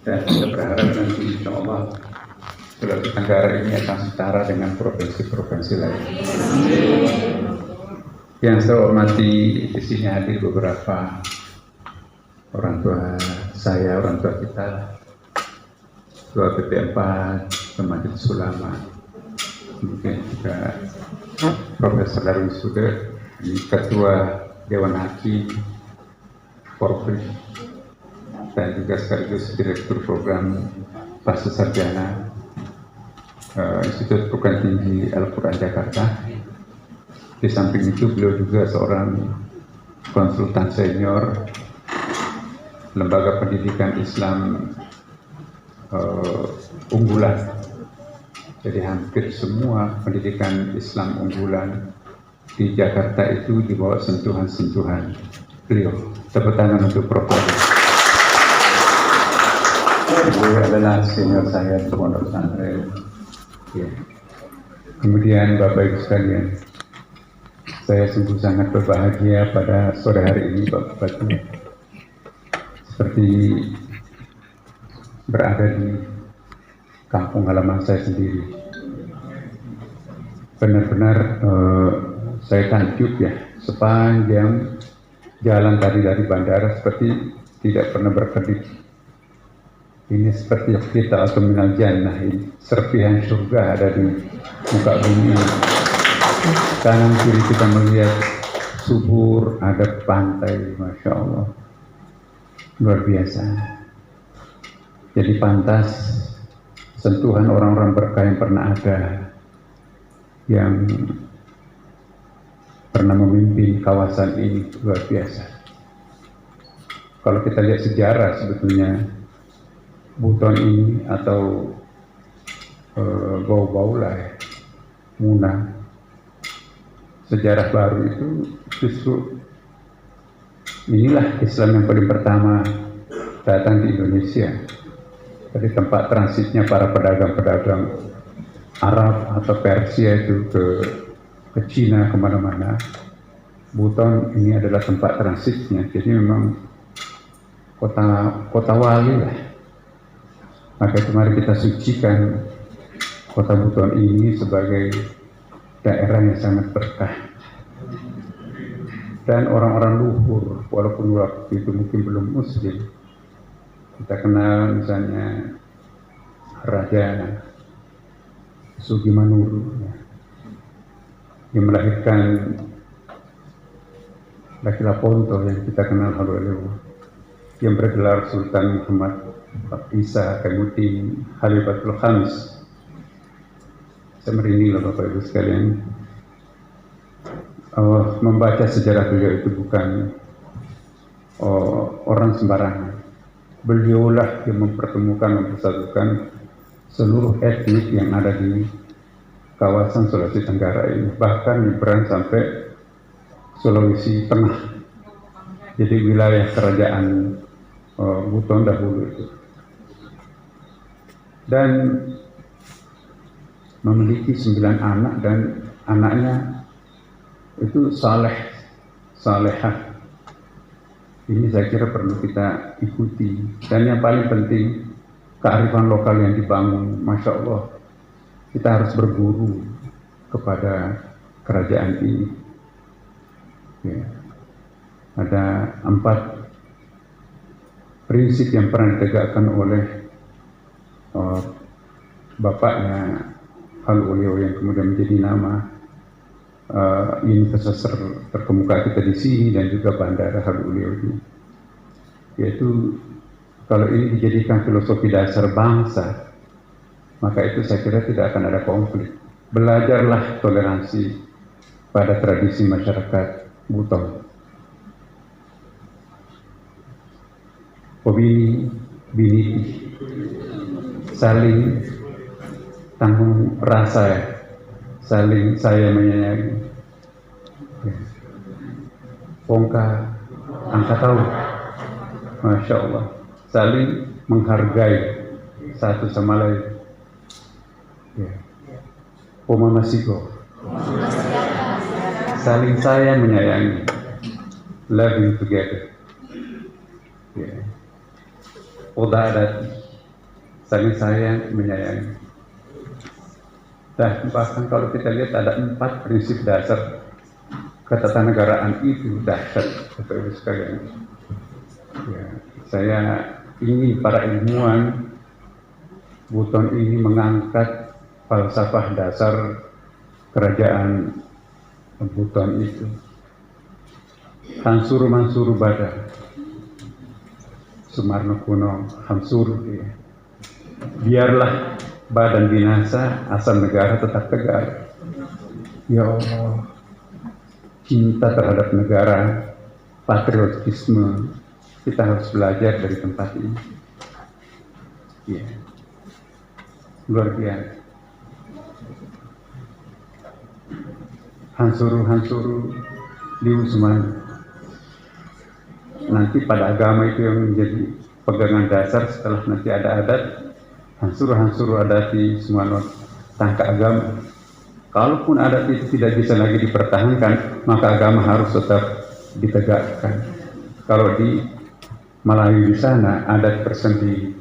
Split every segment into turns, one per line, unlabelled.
Dan kita berharap nanti insya Allah Sulawesi Tenggara ini akan setara dengan provinsi-provinsi lain. Yang saya hormati, di sini hadir beberapa orang tua saya, orang tua kita, Ketua PP4, Majelis Ulama, mungkin juga Profesor Darwin Suder, Ketua Dewan Hakim, Porpri, dan juga sekaligus Direktur Program Pasca Sarjana Institut Perguruan Tinggi Al-Quran Jakarta. Di samping itu beliau juga seorang konsultan senior Lembaga Pendidikan Islam unggulan. Jadi hampir semua pendidikan Islam unggulan di Jakarta itu di bawah sentuhan-sentuhan beliau. Tepuk tangan untuk Prof. Beliau adalah senior saya di Pondok Pesantren. Ya. Kemudian Bapak Ibu sekalian, saya sungguh sangat berbahagia pada sore hari ini Bapak Bupati, seperti berada di kampung halaman saya sendiri. Benar-benar saya takjub ya, sepanjang jalan tadi dari bandara seperti tidak pernah berkedip. Ini seperti kita atau minal jannah, ini serpihan surga ada di muka bumi. Kanan kiri kita melihat subur, ada pantai, Masya Allah, luar biasa. Jadi pantas sentuhan orang-orang berkah yang pernah ada, yang pernah memimpin kawasan ini, luar biasa. Kalau kita lihat sejarah, sebetulnya Buton ini atau Bau-Baula ya, Muna, sejarah baru itu justru inilah Islam yang paling pertama datang di Indonesia. Dari tempat transitnya para pedagang-pedagang Arab atau Persia itu ke Cina, kemana-mana. Buton ini adalah tempat transitnya, jadi memang kota wali lah. Maka itu mari kita sucikan kota Buton ini sebagai daerah yang sangat berkah. Dan orang-orang luhur, walaupun waktu itu mungkin belum muslim, kita kenal misalnya Raja Sugimanuru yang melahirkan Laki Laponto yang kita kenal Halualewu, yang bergelar Sultan Muhammad Isa Kaimuddin Khalifatul Khams. Saya merinding loh Bapak Ibu sekalian. Membaca sejarah beliau itu bukan orang sembarangan. Beliaulah yang mempertemukan, mempersatukan seluruh etnik yang ada di kawasan Sulawesi Tenggara ini, bahkan nyebrang sampai Sulawesi Tengah. Jadi wilayah kerajaan Buton dahulu itu. Dan memiliki 9 anak, dan anaknya itu salehah. Ini saya kira perlu kita ikuti. Dan yang paling penting, kearifan lokal yang dibangun, Masya Allah, kita harus berguru kepada kerajaan ini. Ya. Ada 4 prinsip yang pernah ditegakkan oleh bapaknya Halualewu yang kemudian menjadi nama universitas terkemuka kita di sini dan juga Bandara Halualewu ini. Yaitu kalau ini dijadikan filosofi dasar bangsa, maka itu saya kira tidak akan ada konflik. Belajarlah toleransi pada tradisi masyarakat Buton. Pobini, biniti, saling tanggung rasa ya, saling saya menyayangi. Pongka, angkat tahu, Masya Allah, saling menghargai satu sama lain. Ya. Poma Masiko, saling sayang menyayangi, loving together. Ya. Udadati, saling sayang menyayangi. Dan bahkan kalau kita lihat ada 4 prinsip dasar ketatanegaraan itu dahsyat, Bapak Ibu sekalian. Ya, saya ingin para ilmuwan Buton ini mengangkat falsafah dasar kerajaan Buton itu. Hansuru Mansuru Bada, Sumarno Kuno Hansuru, ya. Biarlah badan binasa, asal negara tetap tegar. Ya Allah, cinta terhadap negara, patriotisme, kita harus belajar dari tempat ini. Ya, luar biasa. Hansuru di Usman. Nanti pada agama itu yang menjadi pegangan dasar setelah nanti ada adat. Hansuru adati semua tangka agama. Kalaupun adat itu tidak bisa lagi dipertahankan, maka agama harus tetap ditegakkan. Kalau di Melayu di sana adat bersendi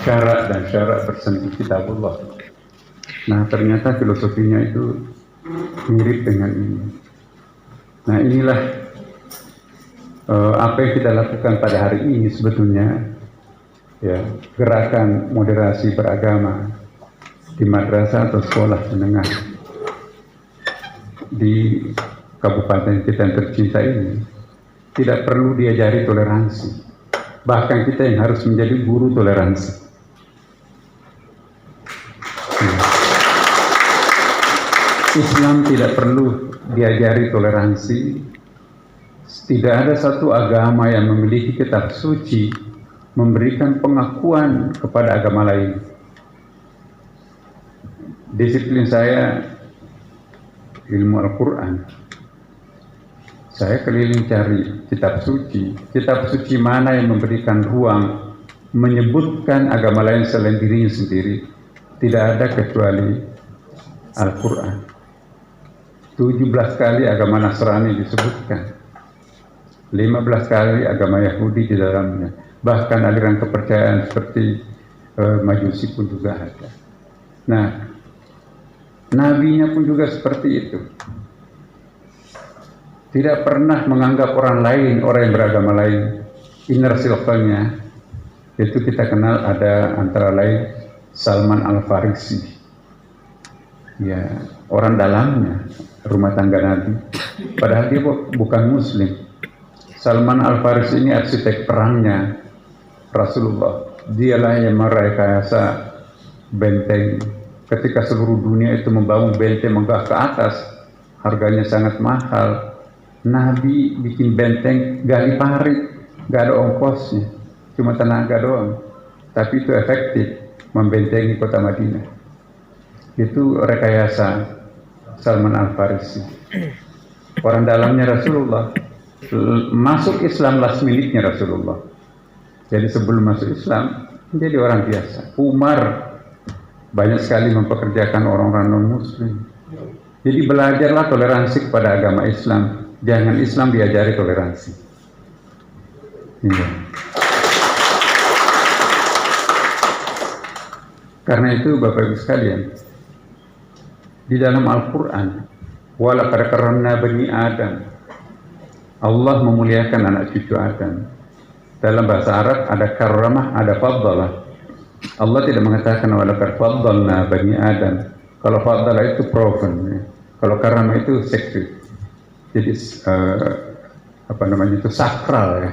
syarat dan syarat bersendi kitabullah. Nah, ternyata filosofinya itu mirip dengan ini. Nah, inilah apa yang kita lakukan pada hari ini sebetulnya. Ya, gerakan moderasi beragama di madrasah atau sekolah menengah di kabupaten kita yang tercinta ini tidak perlu diajari toleransi, bahkan kita yang harus menjadi guru toleransi. Islam tidak perlu diajari toleransi. Tidak ada satu agama yang memiliki kitab suci memberikan pengakuan kepada agama lain. Disiplin saya ilmu Al-Quran. Saya keliling cari kitab suci mana yang memberikan ruang menyebutkan agama lain selain dirinya sendiri. Tidak ada kecuali Al-Quran. 17 kali agama Nasrani disebutkan, 15 kali agama Yahudi di dalamnya. Bahkan aliran kepercayaan seperti Majusi pun juga ada. Nah, nabinya pun juga seperti itu. Tidak pernah menganggap orang lain, orang yang beragama lain, inner circle-nya. Itu kita kenal ada antara lain Salman Al-Farisi. Ya, orang dalamnya, rumah tangga Nabi. Padahal dia bukan Muslim. Salman Al-Farisi ini arsitek perangnya Rasulullah. Dialah yang merekayasa benteng ketika seluruh dunia itu membangun benteng megah ke atas, harganya sangat mahal. Nabi bikin benteng gali parit, gak ada ongkosnya, cuma tenaga doang, tapi itu efektif membentengi kota Madinah. Itu rekayasa Salman Al-Farisi. Orang dalamnya Rasulullah. Masuk Islam last minute-nya Rasulullah. Jadi sebelum masuk Islam menjadi orang biasa. Umar banyak sekali mempekerjakan orang-orang non-Muslim. Jadi belajarlah toleransi kepada agama Islam. Jangan Islam diajari toleransi. Ya. Karena itu Bapak Ibu sekalian, di dalam Al-Quran, walaqad karramna bani Adam, Allah memuliakan anak cucu Adam. Dalam bahasa Arab ada karramah, ada faddalah. Allah tidak mengatakan walaqad faddalna bani Adam. Kalau faddalah itu proven, ya. Kalau karramah itu seksual. Jadi itu sakral, ya.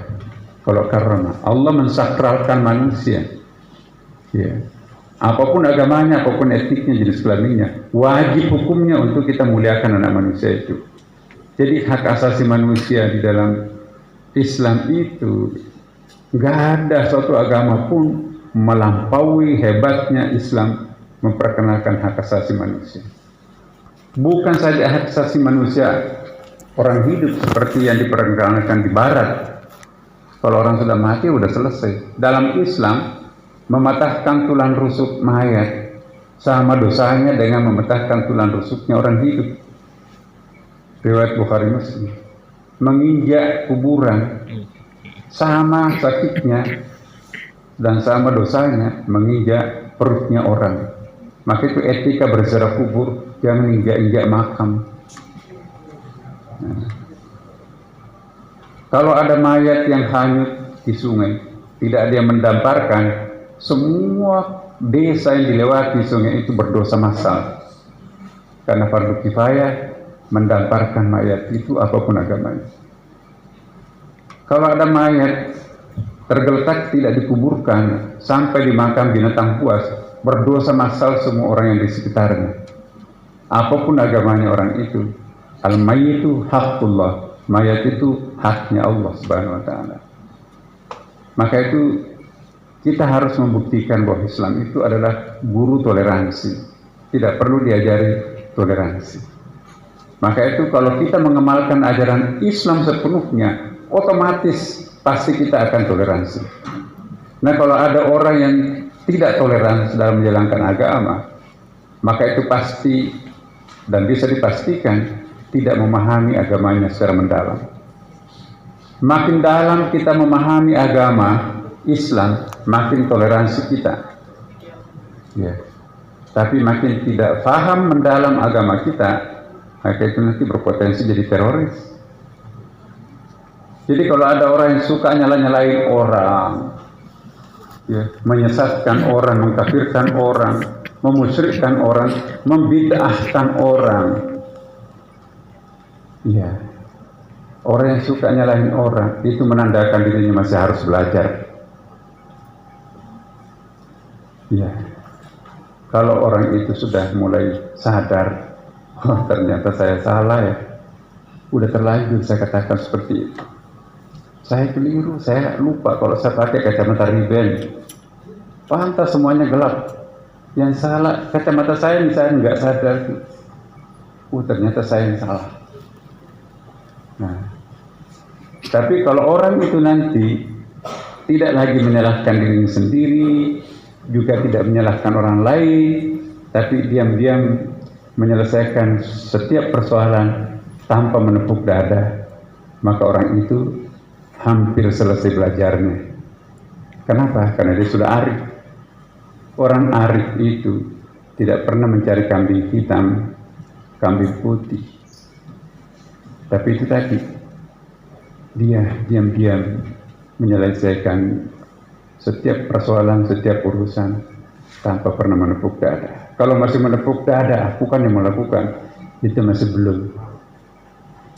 Kalau karramah, Allah mensakralkan manusia. Ya. Apapun agamanya, apapun etniknya, jenis kelaminnya, wajib hukumnya untuk kita muliakan anak manusia itu. Jadi hak asasi manusia di dalam Islam itu nggak ada suatu agama pun melampaui hebatnya Islam memperkenalkan hak asasi manusia. Bukan saja hak asasi manusia orang hidup seperti yang diperkenalkan di Barat. Kalau orang sudah mati sudah selesai. Dalam Islam mematahkan tulang rusuk mayat sama dosanya dengan mematahkan tulang rusuknya orang hidup. Riwayat Bukhari Muslim. Menginjak kuburan sama sakitnya dan sama dosanya menginjak perutnya orang. Maka itu etika berziarah kubur, jangan injak-injak makam. Nah, kalau ada mayat yang hanyut di sungai, tidak ada yang mendamparkan, semua desa yang dilewati sungai itu berdosa massal. Karena fardu kifayah mendamparkan mayat itu apapun agamanya. Kalau ada mayat tergeletak tidak dikuburkan sampai di makam binatang buas, berdosa massal semua orang yang di sekitarnya. Apapun agamanya orang itu, al-mayyitu haqqullah, mayat itu haknya Allah Subhanahu wa taala. Maka itu kita harus membuktikan bahwa Islam itu adalah guru toleransi. Tidak perlu diajari toleransi. Maka itu kalau kita mengamalkan ajaran Islam sepenuhnya, otomatis pasti kita akan toleransi. Nah, kalau ada orang yang tidak toleransi dalam menjalankan agama, maka itu pasti dan bisa dipastikan tidak memahami agamanya secara mendalam. Makin dalam kita memahami agama Islam, makin toleransi kita. Ya. Tapi makin tidak paham mendalam agama kita, maka itu nanti berpotensi jadi teroris. Jadi kalau ada orang yang suka nyala-nyalain orang, ya, menyesatkan orang, mengkafirkan orang, memusyrikkan orang, membid'ahkan orang, ya, orang yang suka nyalahin orang itu menandakan dirinya masih harus belajar. Ya. Kalau orang itu sudah mulai sadar, oh ternyata saya salah ya, udah terlanjur saya katakan seperti itu. Saya keliru, saya lupa kalau saya pakai kacamata Ray-Ban. Pantas semuanya gelap. Yang salah, kacamata saya misalnya nggak sadar. Ternyata saya yang salah. Nah, tapi kalau orang itu nanti tidak lagi menyalahkan dirinya sendiri, juga tidak menyalahkan orang lain, tapi diam-diam menyelesaikan setiap persoalan tanpa menepuk dada, maka orang itu hampir selesai belajarnya. Kenapa? Karena dia sudah arif. Orang arif itu tidak pernah mencari kambing hitam, kambing putih. Tapi itu tadi, dia diam-diam menyelesaikan setiap persoalan, setiap urusan tanpa pernah menepuk dada. Kalau masih menepuk dada, aku kan yang melakukan, itu masih belum.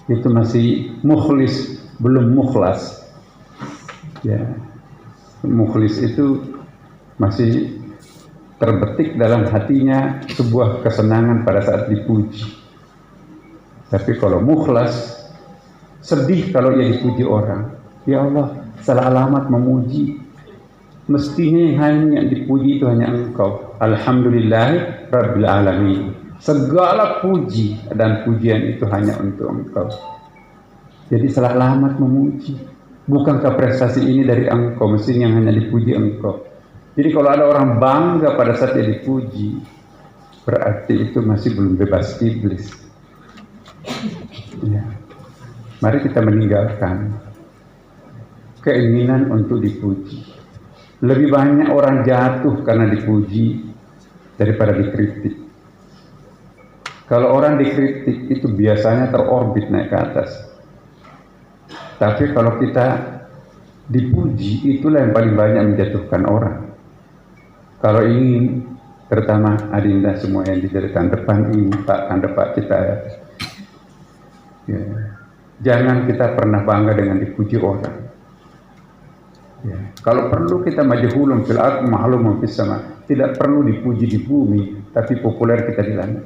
Itu masih mukhlis, belum mukhlas. Ya, mukhlis itu masih terbetik dalam hatinya sebuah kesenangan pada saat dipuji. Tapi kalau mukhlas, sedih kalau ia dipuji orang. Ya Allah, salah alamat memuji. Mestinya yang hanya dipuji itu hanya Engkau. Alhamdulillah Rabbil Alamin. Segala puji dan pujian itu hanya untuk Engkau. Jadi salah alamat memuji. Bukankah prestasi ini dari Engkau? Mestinya yang hanya dipuji Engkau. Jadi kalau ada orang bangga pada saat dia dipuji, berarti itu masih belum bebas iblis. Ya. Mari kita meninggalkan keinginan untuk dipuji. Lebih banyak orang jatuh karena dipuji daripada dikritik. Kalau orang dikritik itu biasanya terorbit naik ke atas. Tapi kalau kita dipuji, itulah yang paling banyak menjatuhkan orang. Kalau ingin, terutama adinda semua yang di depan ini, Pak Kandepak kita ya. Jangan kita pernah bangga dengan dipuji orang. Ya. Kalau perlu kita majhulun fil ardh ma'lumun fis sama. Tidak perlu dipuji di bumi, tapi populer kita di langit.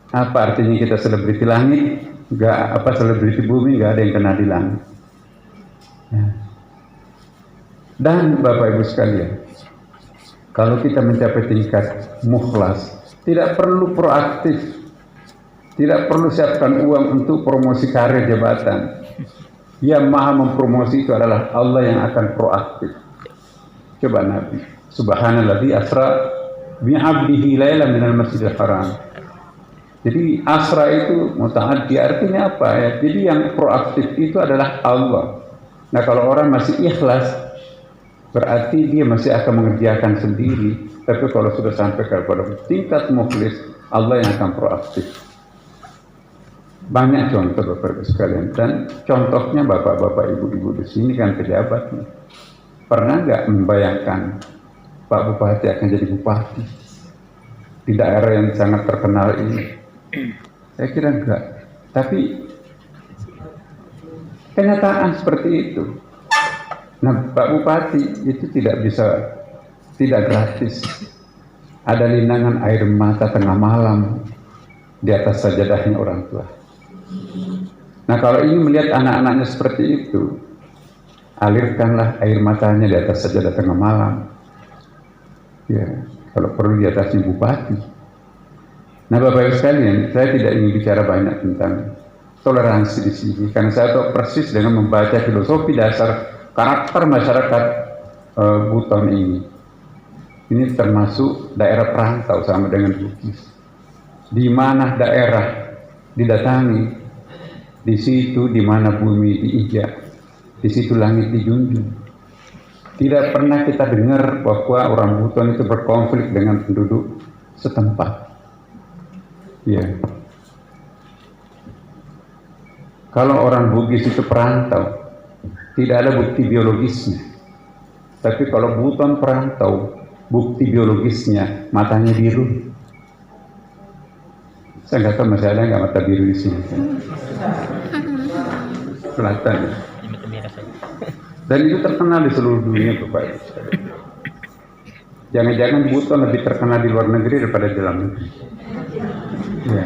Apa artinya kita selebriti langit? Selebriti bumi nggak ada yang kena di langit. Ya. Dan Bapak Ibu sekalian, kalau kita mencapai tingkat mukhlas, tidak perlu proaktif, tidak perlu siapkan uang untuk promosi karir jabatan. Yang maha mempromosi itu adalah Allah yang akan proaktif. Coba Nabi, subhanalladzi asra bi'abdihi lailan minal masjidil haram. Jadi asra itu muta'addi, artinya apa ya? Jadi yang proaktif itu adalah Allah. Nah kalau orang masih ikhlas, berarti dia masih akan mengerjakan sendiri. Tapi kalau sudah sampai kepada tingkat mukhlis, Allah yang akan proaktif. Banyak contoh Bapak-Ibu sekalian, dan contohnya bapak-bapak, ibu-ibu di sini kan pejabat. Pernah nggak membayangkan Pak Bupati akan jadi bupati di daerah yang sangat terkenal ini? Saya kira enggak. Tapi kenyataan seperti itu. Nah, Pak Bupati itu tidak gratis. Ada linangan air mata tengah malam di atas sajadahnya orang tua. Nah, kalau ingin melihat anak-anaknya seperti itu, alirkanlah air matanya di atas sajadah tengah malam. Ya, kalau perlu di atas bupati. Nah, Bapak Ibu sekalian, saya tidak ingin bicara banyak tentang toleransi di sini, karena saya tahu persis dengan membaca filosofi dasar karakter masyarakat Buton ini. Ini termasuk daerah perantau sama dengan Bugis. Di mana daerah didatangi, di situ di mana bumi diinjak, di situ langit dijunjung. Tidak pernah kita dengar bahwa orang Buton itu berkonflik dengan penduduk setempat. Ya. Kalau orang Bugis itu perantau, tidak ada bukti biologisnya. Tapi kalau Buton perantau, bukti biologisnya matanya biru. Saya nggak tahu masih ada nggak mata biru di sini. Kelihatan. Dan itu terkenal di seluruh dunia, Bapak Ibu. Jangan-jangan Buton lebih terkenal di luar negeri daripada di dalam negeri. Ya.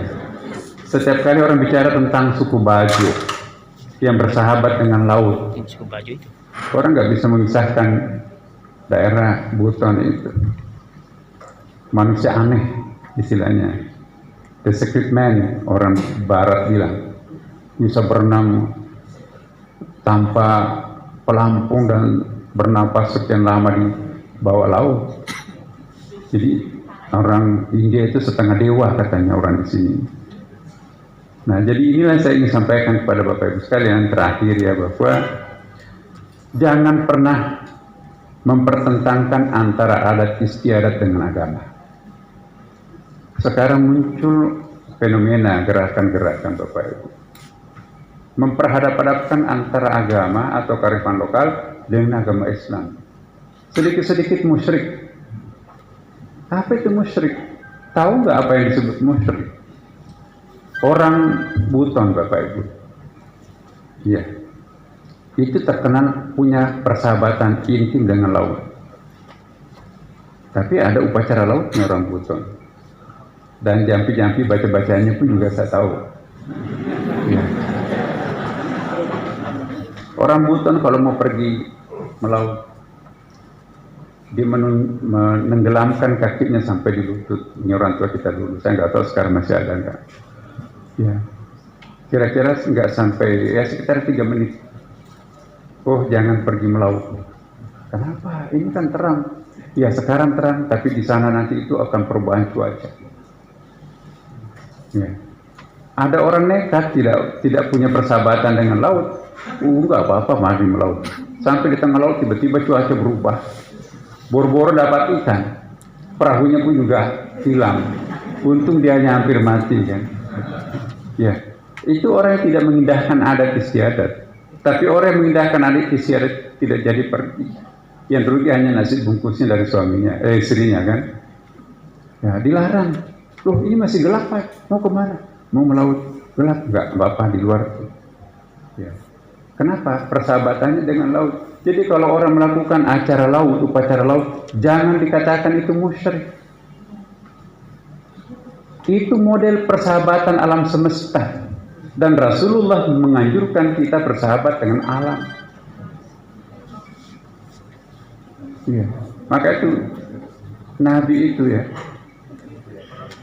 Setiap kali orang bicara tentang suku Bajo yang bersahabat dengan laut, orang nggak bisa memisahkan daerah Buton itu. Manusia aneh istilahnya. The secret man, orang barat bilang, bisa berenang tanpa pelampung dan bernapas sekian lama di bawah laut. Jadi orang India itu setengah dewa katanya orang di sini. Nah, jadi inilah saya ingin sampaikan kepada Bapak Ibu sekalian terakhir ya, bahwa jangan pernah mempertentangkan antara adat istiadat dengan agama. Sekarang muncul fenomena gerakan-gerakan Bapak Ibu memperhadap-hadapkan antara agama atau kearifan lokal dengan agama Islam. Sedikit-sedikit musyrik. Apa itu musyrik? Tahu nggak apa yang disebut musyrik? Orang Buton Bapak Ibu, ya, itu terkenal punya persahabatan intim dengan laut. Tapi ada upacara lautnya orang Buton. Dan jampi-jampi baca-bacanya pun juga saya tahu. Ya. Orang Buton kalau mau pergi melaut, dia menenggelamkan kakinya sampai di lutut. Ini orang tua kita dulu. Saya nggak tahu sekarang masih ada nggak. Ya, kira-kira nggak sampai ya sekitar 3 menit. Oh, jangan pergi melaut. Kenapa? Ini kan terang. Ya, sekarang terang, tapi di sana nanti itu akan perubahan cuaca. Ya. Ada orang nekat tidak punya persahabatan dengan laut. Nggak apa-apa mari melaut. Sampai di tengah laut tiba-tiba cuaca berubah. Boro-boro dapat ikan. Perahunya pun juga hilang. Untung dia hanya hampir mati kan. Ya, itu orang yang tidak mengindahkan adat istiadat. Tapi orang yang mengindahkan adat istiadat tidak jadi pergi. Yang rugi hanya nasi bungkusnya dari suaminya, istrinya kan. Ya, dilarang. Loh, ini masih gelap Pak. Mau kemana? Mau melaut. Gelap enggak apa-apa di luar. Ya. Kenapa? Persahabatannya dengan laut. Jadi kalau orang melakukan acara laut, upacara laut, jangan dikatakan itu musyrik. Itu model persahabatan alam semesta. Dan Rasulullah menganjurkan kita bersahabat dengan alam. Ya. Maka itu Nabi itu ya,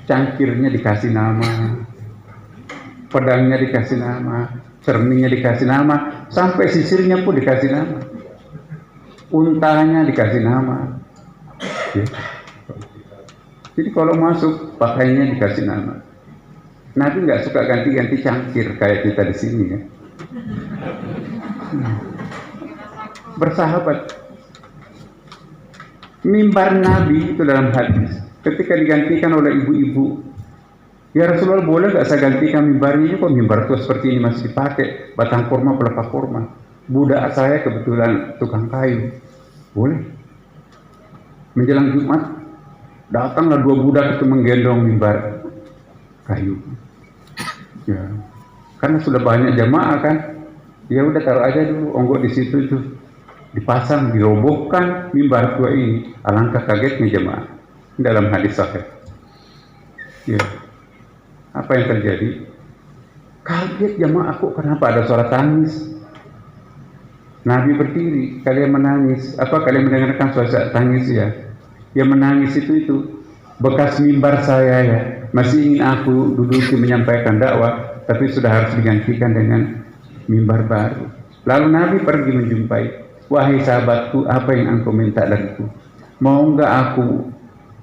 cangkirnya dikasih nama, pedangnya dikasih nama, cerminnya dikasih nama, sampai sisirnya pun dikasih nama, untanya dikasih nama. Ya. Jadi kalau masuk pakainya dikasih nama. Nabi nggak suka ganti-ganti cangkir kayak kita di sini kan. Bersahabat. Mimbar Nabi itu dalam hadis ketika digantikan oleh ibu-ibu, ya Rasulullah boleh gak saya gantikan mimbarnya? Kok mimbar tua seperti ini masih dipakai, batang kurma pelepah kurma. Budak saya kebetulan tukang kayu, boleh. Menjelang Jumat datanglah 2 budak itu menggendong mimbar kayu. Ya, karena sudah banyak jamaah kan, ya udah taruh aja dulu, onggok di situ tuh dipasang, dirobohkan mimbar tua ini. Alangkah kagetnya jemaah dalam hadis sahih. Ya, apa yang terjadi? Kaget jemaah, kok kenapa ada suara tangis? Nabi berdiri, kalian menangis. Apa kalian mendengarkan suara tangis ya? Yang menangis itu bekas mimbar saya ya. Masih ingin aku duduk menyampaikan dakwah, tapi sudah harus digantikan dengan mimbar baru. Lalu Nabi pergi menjumpai, wahai sahabatku, apa yang engkau minta dariku? Mau enggak aku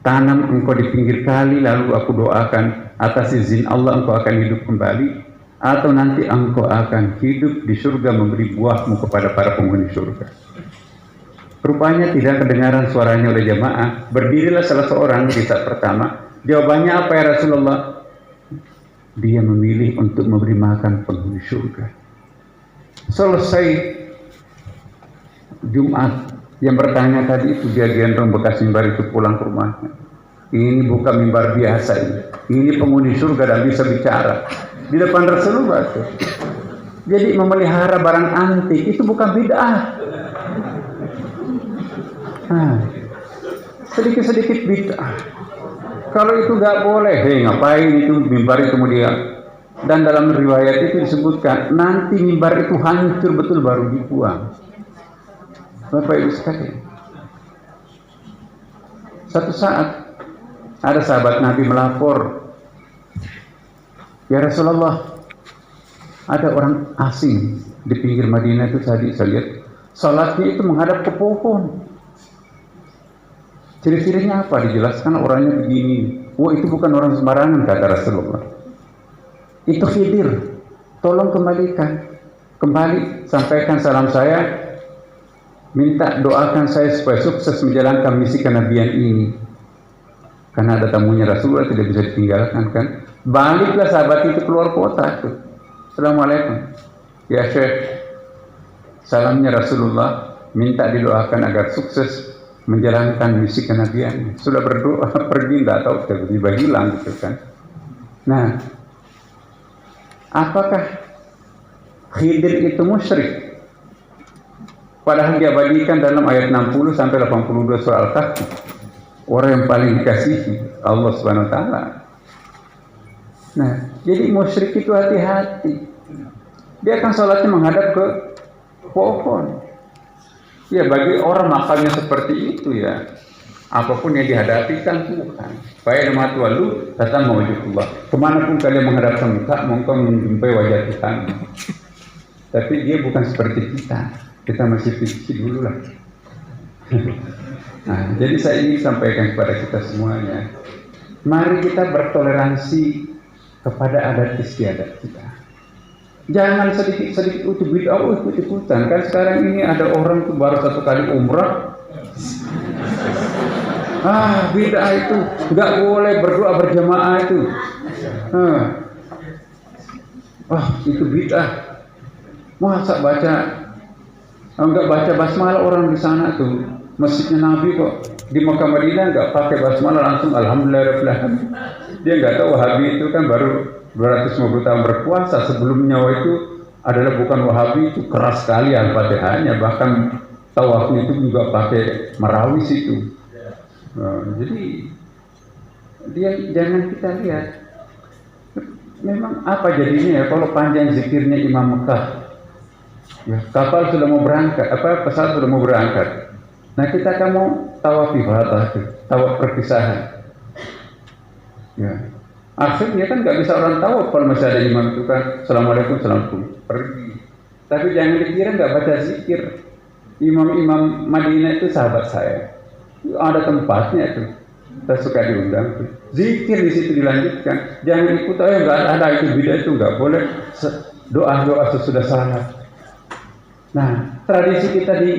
tanam engkau di pinggir kali, lalu aku doakan atas izin Allah engkau akan hidup kembali, atau nanti engkau akan hidup di surga memberi buahmu kepada para penghuni surga? Rupanya tidak kedengaran suaranya oleh jamaah. Berdirilah salah seorang di saat pertama. Jawabannya apa ya Rasulullah? Dia memilih untuk memberi makan penghuni surga. Selesai Jumat, yang bertanya tadi itu dia gendong bekas mimbar itu pulang ke rumahnya. Ini bukan mimbar biasa ini penghuni surga dan bisa bicara di depan Rasulullah tuh. Jadi memelihara barang antik itu bukan bid'ah. Sedikit-sedikit bid'ah. Kalau itu nggak boleh, ngapain itu mimbar itu kemudian? Dan dalam riwayat itu disebutkan nanti mimbar itu hancur betul baru dibuang. Bapak Ibu sekalian, satu saat ada sahabat Nabi melapor, ya Rasulullah, ada orang asing di pinggir Madinah itu tadi saya lihat salatnya itu menghadap ke pohon. Ciri-cirinya apa? Dijelaskan orangnya begini. Wah, itu bukan orang sembarangan, kata Rasulullah. Itu Khidir. Tolong kembalikan. Kembali, sampaikan salam saya. Minta doakan saya supaya sukses menjalankan misi kenabian ini. Karena ada tamunya Rasulullah, tidak bisa ditinggalkan kan. Baliklah sahabat itu keluar kota tuh. Assalamualaikum. Ya Syekh, salamnya Rasulullah, minta didoakan agar sukses menjalankan misi kenabian. Sudah berdoa, pergi, tidak tahu, tiba-tiba hilang gitu kan. Nah, apakah Khidir itu musyrik? Padahal diabadikan dalam ayat 60 sampai 82 surah Al-Kahfi. Orang yang paling dikasihi Allah Subhanahu wa taala. Nah, jadi musyrik itu hati-hati. Dia akan sholatnya menghadap ke pohon. Ya, bagi orang makalnya seperti itu ya, apapun yang dihadapi kan Tuhan. Baik nama Tuhan datang mewajibullah. Kemanapun kalian menghadapkan muka, mungkin menjumpai wajah Tuhan. Tapi dia bukan seperti kita. Kita masih fikih dulu lah. Nah, jadi saya ingin sampaikan kepada kita semuanya, mari kita bertoleransi kepada adat istiadat kita. Jangan sedikit-sedikit itu bid'ah, ikut-ikutan. Kan sekarang ini ada orang tuh baru 1 kali umrah. Bid'ah itu nggak boleh berdoa berjamaah itu. Itu bid'ah. Masa nggak baca basmalah orang di sana tuh. Masjidnya Nabi kok di Mekah Madinah nggak pakai basmalah, langsung alhamdulillah. Dia nggak tahu Wahabi itu kan baru 250 tahun berpuasa. Sebelumnya itu adalah bukan Wahabi, itu keras sekali Al-Fatihahnya, bahkan tawafnya itu juga pakai marawis itu. Jadi dia jangan kita lihat memang apa jadinya ya kalau panjang zikirnya Imam Mekah. Ya, kapal sudah mau berangkat, pesawat sudah mau berangkat. Nah, kita kamu tawaf ibadah, tawaf perpisahan. Ya. Akhirnya kan nggak bisa orang tahu kalau masih ada imam itu kan assalamualaikum pergi. Tapi jangan dikira nggak baca zikir. Imam-imam Madinah itu sahabat saya. Ada tempatnya itu. Saya suka diundang. Zikir di situ dilanjutkan. Jangan ikut nggak ada itu bid'ah itu nggak boleh. Doa sesudah salat. Nah, tradisi kita di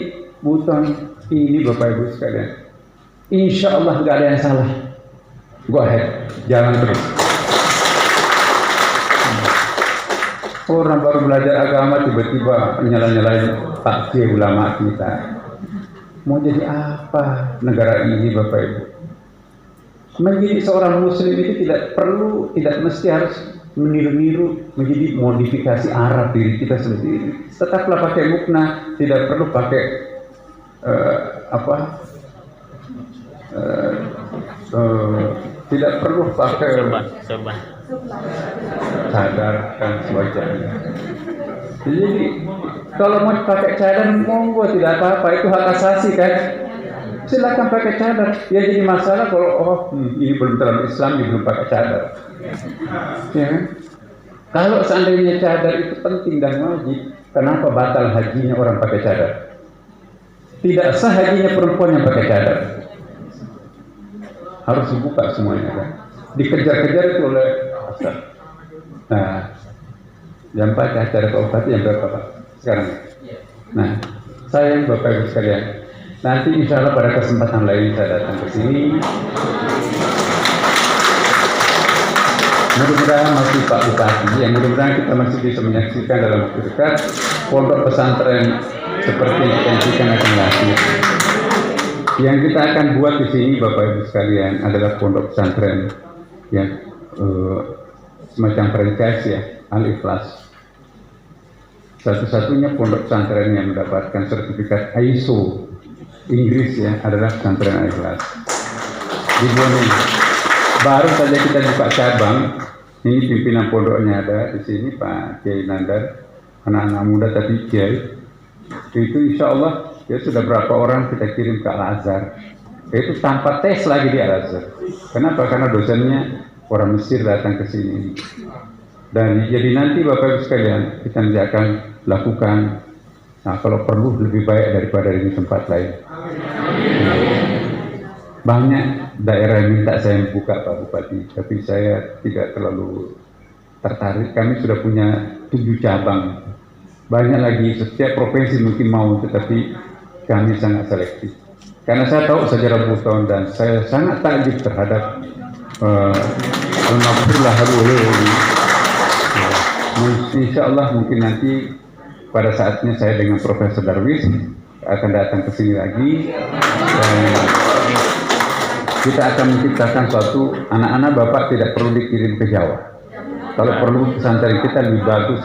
Buton ini Bapak Ibu sekalian. insya Allah nggak ada yang salah. Go ahead, jalan terus. Orang baru belajar agama tiba-tiba nyala-nyalain takfir ulama kita. Mau jadi apa negara ini Bapak Ibu? Menjadi seorang muslim itu tidak mesti harus meniru-niru menjadi modifikasi Arab diri kita sendiri. Tetaplah pakai mukna, tidak perlu pakai tidak perlu pakai cadar dan sebagainya. Jadi kalau mau pakai cadar monggo, tidak apa-apa, itu hak asasi kan. Silakan pakai cadar. Ya jadi masalah kalau ini belum dalam Islam, ini belum pakai cadar. Ya kan? Kalau seandainya cadar itu penting dan wajib, kenapa batal hajinya orang pakai cadar? Tidak sah hajinya perempuan yang pakai cadar. Harus dibuka semuanya kan. Dikejar-kejar itu oleh asal. Nah, jam 4 acara Pak Bupati yang berapa Pak? Sekarang. Nah, saya Bapak Ibu sekalian, nanti insya Allah pada kesempatan lain saya datang ke sini. Mudah-mudahan masih Pak Bupati, yang mudah-mudahan kita masih bisa menyaksikan dalam waktu dekat pondok pesantren seperti yang kita akan lahir. Yang kita akan buat di sini Bapak Ibu sekalian adalah pondok pesantren yang semacam franchise ya, Al-Ikhlas. Satu-satunya pondok pesantren yang mendapatkan sertifikat ISO Inggris ya adalah pesantren Al-Ikhlas. Di Bone. Baru saja kita buka cabang. Ini pimpinan pondoknya ada di sini Pak Kiai Nandar, anak-anak muda tapi Kiai. Itu insya Allah ya sudah berapa orang kita kirim ke Al-Azhar. Itu tanpa tes lagi di Al-Azhar. Kenapa? Karena dosennya orang Mesir datang ke sini. Dan jadi nanti Bapak Ibu sekalian kita akan lakukan. Nah kalau perlu lebih baik daripada di tempat lain. Banyak daerah yang minta saya buka Pak Bupati, tapi saya tidak terlalu tertarik. Kami sudah punya 7 cabang. Banyak lagi, setiap provinsi mungkin mau, tetapi kami sangat selektif. Karena saya tahu sejarah Buton dan saya sangat takjub terhadap Al-Maghfurlah ini. Insya Allah mungkin nanti pada saatnya saya dengan Profesor Darwis akan datang ke sini lagi. Dan kita akan menciptakan suatu anak-anak Bapak tidak perlu dikirim ke Jawa. Kalau perlu pesantren kita lebih bagus.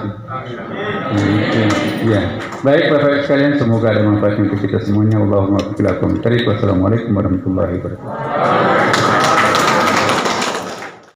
Ya. Baik Bapak sekalian, semoga ada manfaat untuk kita semuanya. Allahumma barik lakum. Assalamualaikum warahmatullahi wabarakatuh.